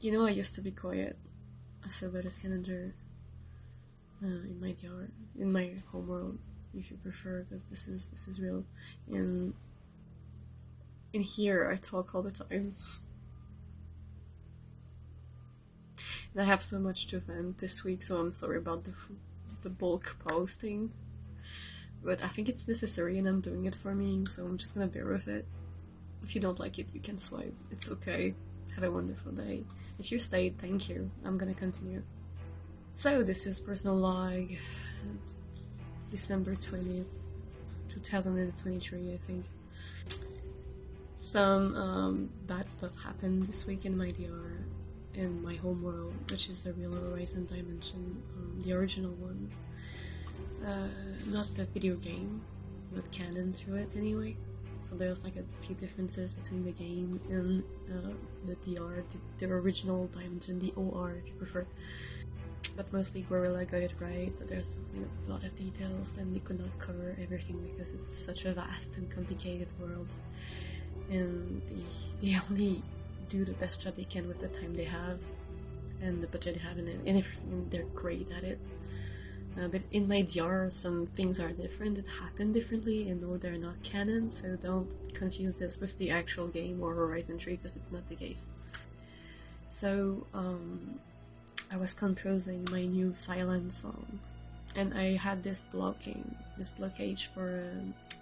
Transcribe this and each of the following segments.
You know, I used to be quiet as a better scavenger in my DR, in my homeworld, if you prefer, because this is real. And in here, I talk all the time. And I have so much to vent this week, so I'm sorry about the bulk posting. But I think it's necessary and I'm doing it for me, so I'm just gonna bear with it. If you don't like it, you can swipe. It's okay. Have a wonderful day. If you stayed, thank you. I'm gonna continue. So this is personal log, December 20th, 2023, I think. Some bad stuff happened this week in my DR, in my homeworld, which is the real Horizon dimension, the original one. Not the video game, but canon through it anyway. So there's like a few differences between the game and the DR, the original dimension, the OR if you prefer. But mostly Gorilla got it right, but there's a lot of details and they could not cover everything because it's such a vast and complicated world. And they only do the best job they can with the time they have and the budget they have and everything, and they're great at it. But in my DR, some things are different, it happened differently, and no, they're not canon, so don't confuse this with the actual game or Horizon 3, because it's not the case. So, I was composing my new Sylens songs, and I had this blockage for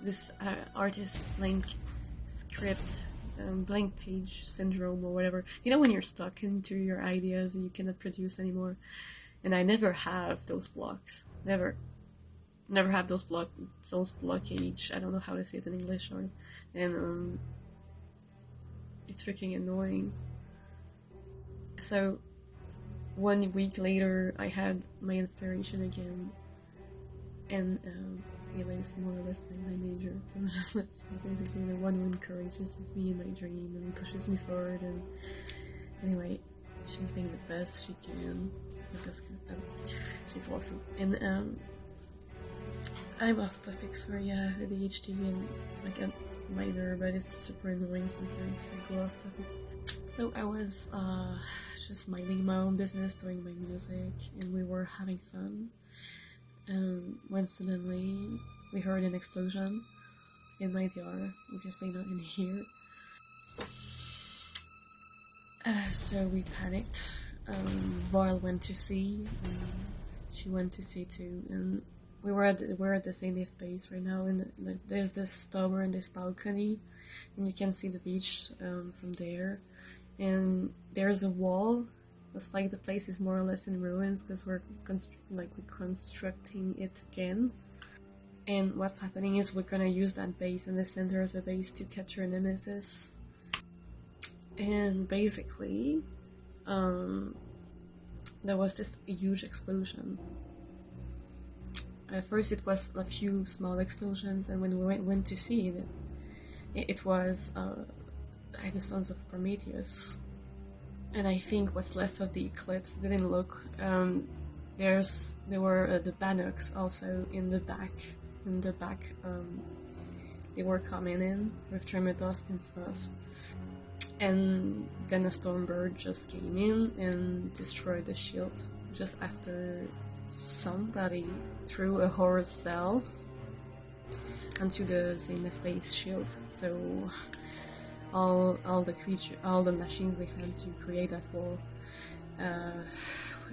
this artist blank script, blank page syndrome or whatever. You know when you're stuck into your ideas and you cannot produce anymore? And I never have those blocks. Never have those blockage. I don't know how to say it in English, sorry. And it's freaking annoying. So 1 week later, I had my inspiration again, and Ela is more or less my manager. She's basically the one who encourages me in my dream and pushes me forward. And anyway, she's being the best she can. Because she's awesome. And I'm off topic, sorry, yeah, ADHD and like a minor, but it's super annoying sometimes I go off topic. So I was just minding my own business, doing my music, and we were having fun. When suddenly we heard an explosion in my DR, obviously not in here. So we panicked. Royal went to see, she went to see too, and we're at the St. base right now, and there's this tower and this balcony, and you can see the beach from there, and there's a wall. It's like the place is more or less in ruins because we're constructing it again. And what's happening is we're gonna use that base in the center of the base to capture Nemesis. And basically, there was this huge explosion. At first it was a few small explosions, and when we went to see it, it was the Sons of Prometheus. And I think what's left of the eclipse didn't look. There were the Bannocks also in the back. They were coming in with Tremor-Dusk and stuff. And then a Stormbird just came in and destroyed the shield just after somebody threw a horror cell onto the Zenith base shield. So all the machines we had to create that wall,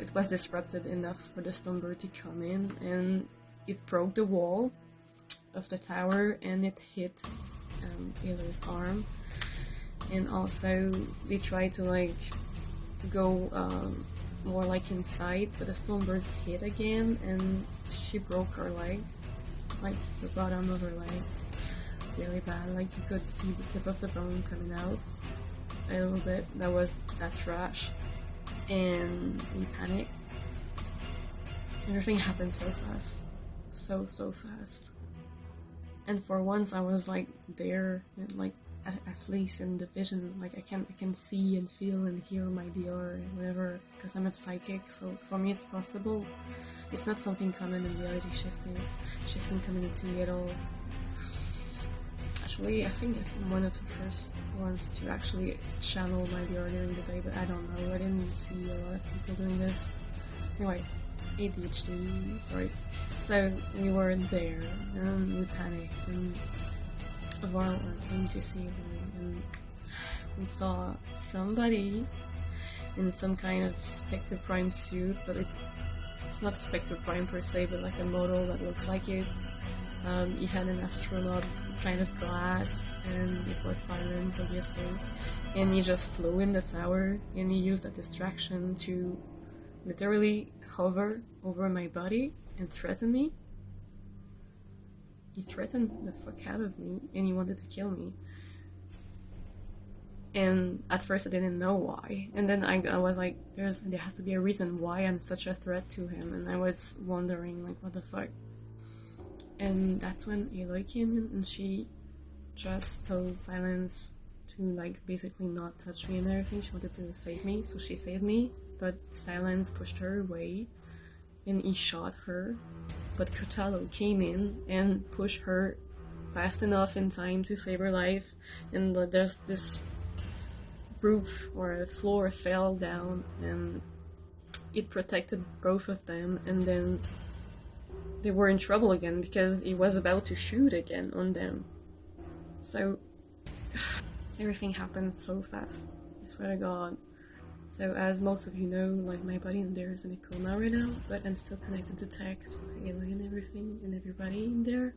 it was disrupted enough for the Stormbird to come in, and it broke the wall of the tower and it hit Ayla's arm. And also they tried to go more inside, but the Stormbird's hit again and she broke her leg, the bottom of her leg, really bad. You could see the tip of the bone coming out a little bit. That was that trash, and we panicked. Everything happened so fast, so fast. And for once I was there, and at least in the vision, I can see and feel and hear my DR and whatever, because I'm a psychic, so for me it's possible. It's not something common in reality shifting community at all. actually. I think I'm one of the first ones to actually channel my VR during the day, but I don't know. I didn't see a lot of people doing this. Anyway, ADHD, sorry. So we were there, and we panicked, and a violent came to see me, and we saw somebody in some kind of Spectre Prime suit, but it's not Spectre Prime per se, but like a model that looks like it. He had an astronaut kind of glass, and it was Sylens, obviously. And he just flew in the tower, and he used that distraction to literally hover over my body and threaten me. He threatened the fuck out of me, and he wanted to kill me. And at first I didn't know why. And then I was like, there has to be a reason why I'm such a threat to him. And I was wondering, like, what the fuck? And that's when Aloy came in, and she just told Sylens to, like, basically not touch me and everything. She wanted to save me, so she saved me. But Sylens pushed her away, and he shot her. But Kotalo came in and pushed her fast enough in time to save her life. And there's this roof or a floor fell down, and it protected both of them, and then they were in trouble again because he was about to shoot again on them. So everything happened so fast, I swear to God. So as most of you know, like, my body in there is in a coma right now, but I'm still connected to tech, to Aloy and everything, and everybody in there.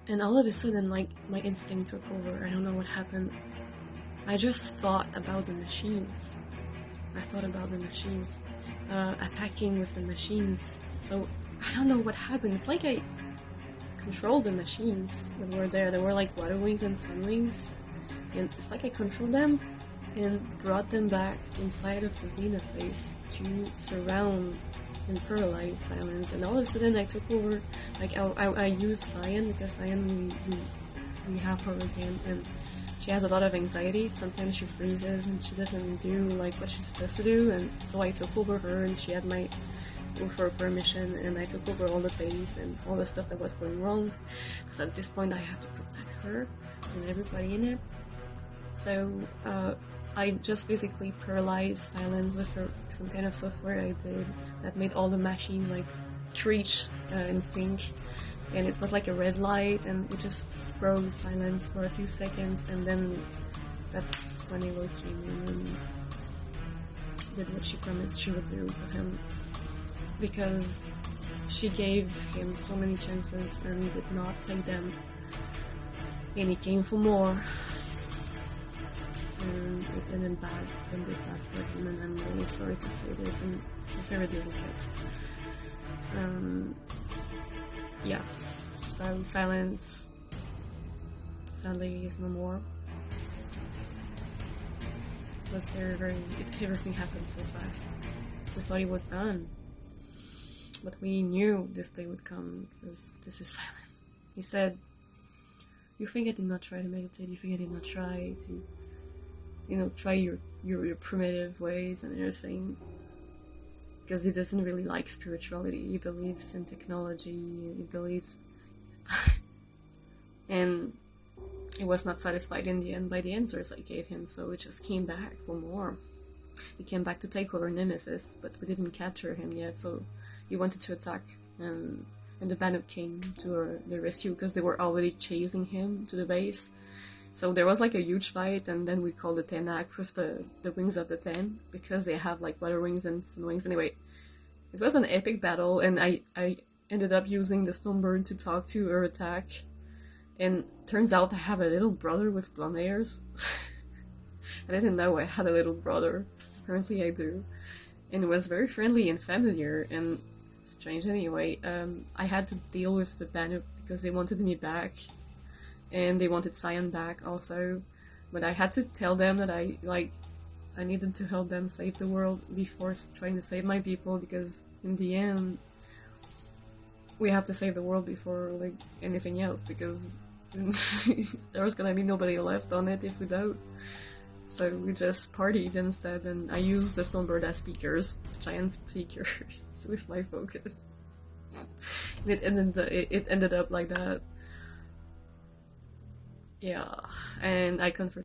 And all of a sudden, like, my instinct took over. I don't know what happened. I just thought about the machines. Attacking with the machines. So, I don't know what happened. It's like I controlled the machines that were there. They were like water wings and sun wings. And it's like I controlled them and brought them back inside of the Zenith base to surround and paralyze Sylens. And all of a sudden I took over, like, I used Cyan, because Cyan, we have her again, and she has a lot of anxiety. Sometimes she freezes and she doesn't do, like, what she's supposed to do, and so I took over her, and she had my for permission, and I took over all the base and all the stuff that was going wrong, because at this point I had to protect her and everybody in it. So I just basically paralyzed Sylens with some kind of software I did that made all the machines, like, screech in sync, and it was like a red light, and it just froze Sylens for a few seconds, and then that's when Aloy came in and did what she promised she would do to him, because she gave him so many chances and he did not take them, and he came for more. And it ended bad for him, and I'm really sorry to say this, and this is very delicate. Yes, so Sylens sadly is no more. It was everything happened so fast. We thought it was done, but we knew this day would come, because this is Sylens. He said, "You think I did not try to meditate, you think I did not try to, try your primitive ways and everything," because he doesn't really like spirituality. He believes in technology, he believes and he was not satisfied in the end by the answers I gave him, so he just came back for more. He came back to take over Nemesis, but we didn't capture him yet, so he wanted to attack, and the Banuk came to the rescue, because they were already chasing him to the base. So there was like a huge fight, and then we called the Tenak with the wings of the Ten, because they have like water wings and sun wings. Anyway, it was an epic battle, and I ended up using the Stonebird to talk to her attack, and turns out I have a little brother with blonde hairs. I didn't know I had a little brother. Apparently I do. And it was very friendly and familiar, and strange anyway. I had to deal with the Banuk because they wanted me back. And they wanted Cyan back also, but I had to tell them that I needed to help them save the world before trying to save my people, because in the end, we have to save the world before, like, anything else, because there was gonna be nobody left on it if we don't. So we just partied instead, and I used the Stonebird as speakers, giant speakers, with my focus. And it ended up like that. Yeah, and I confirm